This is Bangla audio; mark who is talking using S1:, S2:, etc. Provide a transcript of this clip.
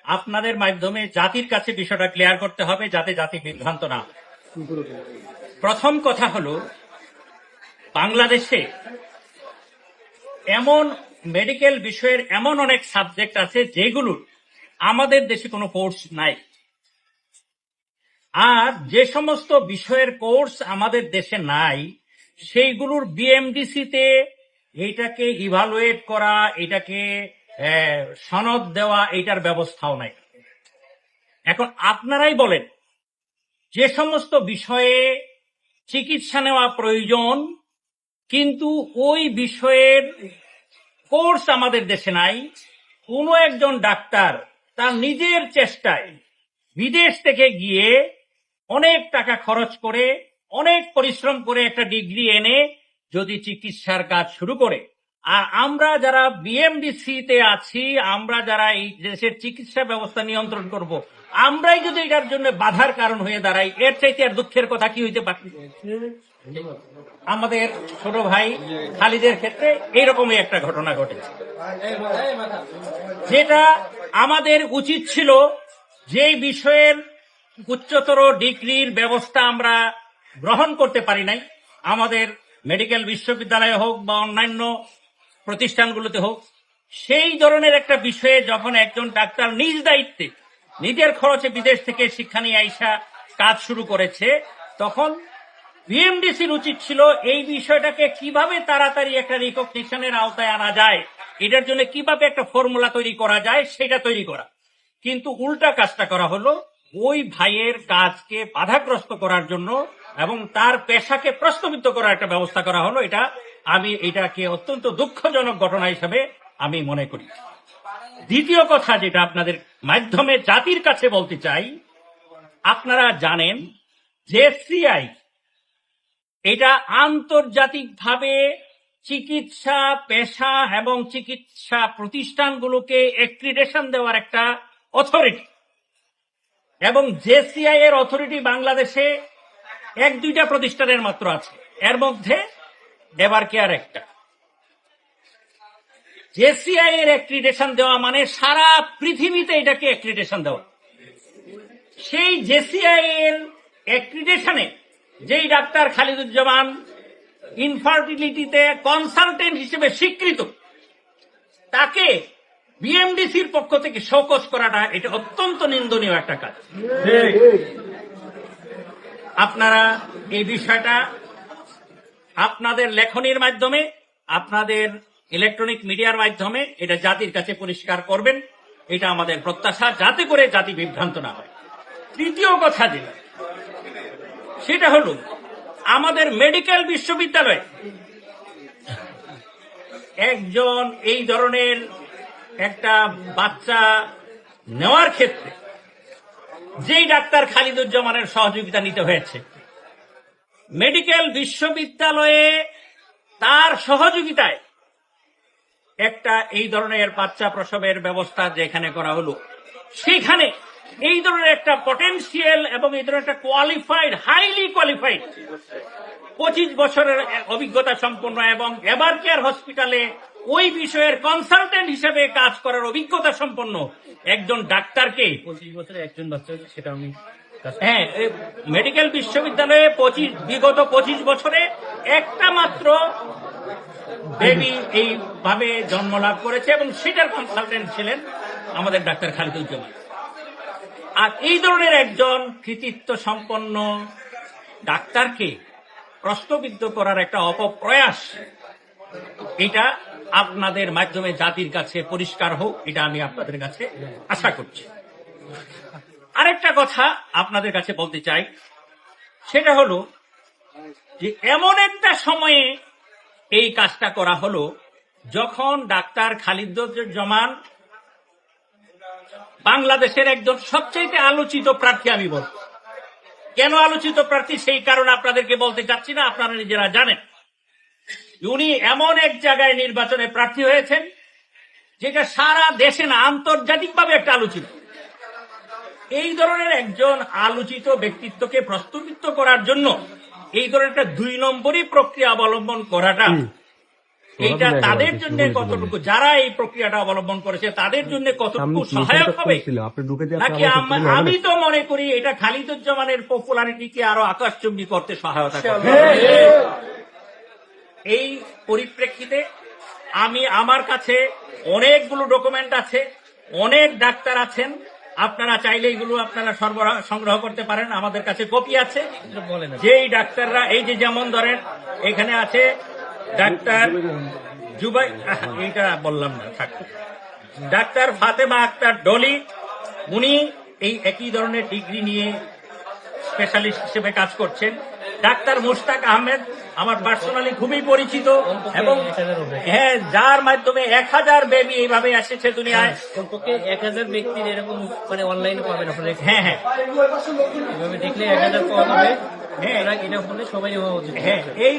S1: আপনাদের মাধ্যমে জাতির কাছে বিষয়টা ক্লিয়ার করতে হবে যাতে জাতি বিভ্রান্ত না হয়। প্রথম কথা হলো, বাংলাদেশে এমন মেডিকেল বিষয়ের এমন অনেক সাবজেক্ট আছে যেগুলোর আমাদের দেশে কোনো কোর্স নাই। আর যে সমস্ত বিষয়ের কোর্স আমাদের দেশে নাই সেইগুলোর বিএমডিসিতে এইটাকে ইভালুয়েট করা, এটাকে সনদ দেওয়া, এইটার ব্যবস্থাও নাই। এখন আপনারাই বলেন, যে সমস্ত বিষয়ে চিকিৎসা নেওয়া প্রয়োজন কিন্তু ওই বিষয়ের কোর্স আমাদের দেশে নাই, কোনো একজন ডাক্তার তার নিজের চেষ্টায় বিদেশ থেকে গিয়ে অনেক টাকা খরচ করে, অনেক পরিশ্রম করে একটা ডিগ্রি এনে যদি চিকিৎসার কাজ শুরু করে, আর আমরা যারা বিএমডিসিতে আছি, আমরা যারা এই দেশের চিকিৎসা ব্যবস্থা নিয়ন্ত্রণ করব, আমরাই যদি এটার জন্য বাধার কারণ হয়ে দাঁড়াই, এর চাইতে আর দুঃখের কথা কি হইতে পারে? আমাদের ছোট ভাই খালিদের ক্ষেত্রে এইরকমই একটা ঘটনা ঘটেছে, যেটা আমাদের উচিত ছিল যে বিষয়ের উচ্চতর ডিগ্রির ব্যবস্থা আমরা গ্রহণ করতে পারি নাই, আমাদের মেডিকেল বিশ্ববিদ্যালয়ে হোক বা অন্যান্য প্রতিষ্ঠানগুলোতে হোক, সেই ধরনের একটা বিষয়ে যখন একজন ডাক্তার নিজ দায়িত্বে নিজের খরচে বিদেশ থেকে শিক্ষা নিয়ে আইসা কাজ শুরু করেছে, তখন বিএমডিসির উচিত ছিল এই বিষয়টাকে কিভাবে তাড়াতাড়ি একটা রিকগনিশনের আওতায় আনা যায়, এটার জন্য কিভাবে একটা ফর্মুলা তৈরি করা যায় সেটা তৈরি করা। কিন্তু উল্টা কাজটা করা হলো, ওই ভাইয়ের কাজকে বাধাগ্রস্ত করার জন্য এবং তার পেশাকে প্রশ্নবিদ্ধ করার একটা ব্যবস্থা করা হলো। এটাকে অত্যন্ত দুঃখজনক ঘটনা হিসেবে আমি মনে করি। দ্বিতীয় কথা যেটা আপনাদের মাধ্যমে জাতির কাছে বলতে চাই, আপনারা জানেন JCI এটা আন্তর্জাতিকভাবে চিকিৎসা পেশা এবং চিকিৎসা প্রতিষ্ঠানগুলোকে অ্যাক্রিডিটেশন দেওয়ার একটা অথরিটি, এবং JCI এর অথরিটি বাংলাদেশে 1-2টা প্রতিষ্ঠানের মাত্র আছে, এর মধ্যে এভার কেয়ার একটা। JCI এর অ্যাক্রিডিটেশন দেওয়া মানে সারা পৃথিবীতে এটাকে অ্যাক্রিডিটেশন দেওয়া। সেই JCI এর অ্যাক্রিডিটেশনে যেই ডাক্তার খালিদুজ্জামান ইনফার্টিলিটিতে কনসালটেন্ট হিসেবে স্বীকৃত, তাকে বিএমডিসির পক্ষ থেকে শোকজ করাটা এটা অত্যন্ত নিন্দনীয় একটা কাজ। আপনারা এই বিষয়টা আপনাদের লেখনীর মাধ্যমে, আপনাদের ইলেকট্রনিক মিডিয়ার মাধ্যমে এটা জাতির কাছে পরিষ্কার করবেন, এটা আমাদের প্রত্যাশা, যাতে করে জাতি বিভ্রান্ত না হয়। তৃতীয় কথা যেটা, সেটা হলো আমাদের মেডিকেল বিশ্ববিদ্যালয়ে একজন এই ধরনের একটা বাচ্চা নেওয়ার ক্ষেত্রে যেই ডাক্তার খালিদুজ্জামানের সহযোগিতা নিতে হয়েছে, মেডিকেল বিশ্ববিদ্যালয়ে তার সহযোগিতায় একটা এই ধরনের বাচ্চা প্রসবের ব্যবস্থা যেখানে করা হলো, সেখানে এই ধরনের একটা পটেনশিয়াল এবং এই ধরনের একটা কোয়ালিফাইড, হাইলি কোয়ালিফাইড 25 বছরের অভিজ্ঞতা সম্পন্ন এবং এভার কেয়ার হসপিটালে ওই বিষয়ের কনসালটেন্ট হিসেবে কাজ করার অভিজ্ঞতা সম্পন্ন একজন ডাক্তারকে 25 বছরের একজন বাচ্চা, সেটা আমি মেডিকেল বিশ্ববিদ্যালয়ে বিগত 25 বছরে একটা মাত্র বেবি এইভাবে জন্মলাভ করেছে এবং সেটার কনসালটেন্ট ছিলেন আমাদের ডাক্তার খালিদুজ্জামান। আর এই ধরনের একজন কৃতিত্ব সম্পন্ন ডাক্তারকে প্রশ্নবিদ্ধ করার একটা অপপ্রয়াস, এটা আপনাদের মাধ্যমে জাতির কাছে পরিষ্কার হোক, এটা আমি আপনাদের কাছে আশা করছি। আরেকটা কথা আপনাদের কাছে বলতে চাই, সেটা হলো যে এমন একটা সময়ে এই কাজটা করা হলো যখন ডাক্তার খালিদুজ্জামান বাংলাদেশের একজন সবচেয়ে আলোচিত প্রার্থী। আমি বলব কেন আলোচিত প্রার্থী, সেই কারণ আপনাদেরকে বলতে চাচ্ছি না, আপনারা নিজেরা জানেন। উনি এমন এক জায়গায় নির্বাচনে প্রার্থী হয়েছেন যেটা সারা দেশে না, আন্তর্জাতিকভাবে একটা আলোচিত। এই ধরনের একজন আলোচিত ব্যক্তিত্বকে প্রশ্নবিদ্ধ করার জন্য এই ধরনের একটা 2 নম্বরই প্রক্রিয়া অবলম্বন করাটা এইটা তাদের জন্য কতটুকু, যারা এই প্রক্রিয়াটা অবলম্বন করেছে তাদের জন্য কতটুকু সহায়ক হবে নাকি আমি তো মনে করি এটা খালিদুজ্জামানের পপুলারিটিকে আরো আকাশচুম্বী করতে সহায়তা করবে। এই পরিপ্রেক্ষিতে আমার কাছে অনেকগুলো ডকুমেন্ট আছে, অনেক ডাক্তার আছেন, আপনারা চাইলে এগুলো আপনারা সংগ্রহ করতে পারেন, আমাদের কাছে কপি আছে। যেই ডাক্তাররা এই যে যেমন ধরেন এখানে আছে ডাক্তার জুবাই, এইটা বললাম না থাক, ডাক্তার ফাতেমা আক্তার ডলি, উনি এই একই ধরনের ডিগ্রি নিয়ে স্পেশালিস্ট হিসেবে কাজ করছেন। ডাক্তার মুশতাক আহমেদ আমার পার্সোনালি খুবই পরিচিত, এবং হ্যাঁ, যার মাধ্যমে 1000 বেবি এইভাবে এসেছে দুনিয়ায়।
S2: 1000 ব্যক্তির এরকম মানে অনলাইনে পাবেন আপনারা।
S1: হ্যাঁ হ্যাঁ,
S2: এভাবে দেখলে 1000 পাওয়া যাবে।
S1: হ্যাঁ,
S2: এটা হলে সবাই হওয়া উচিত।
S1: হ্যাঁ, এই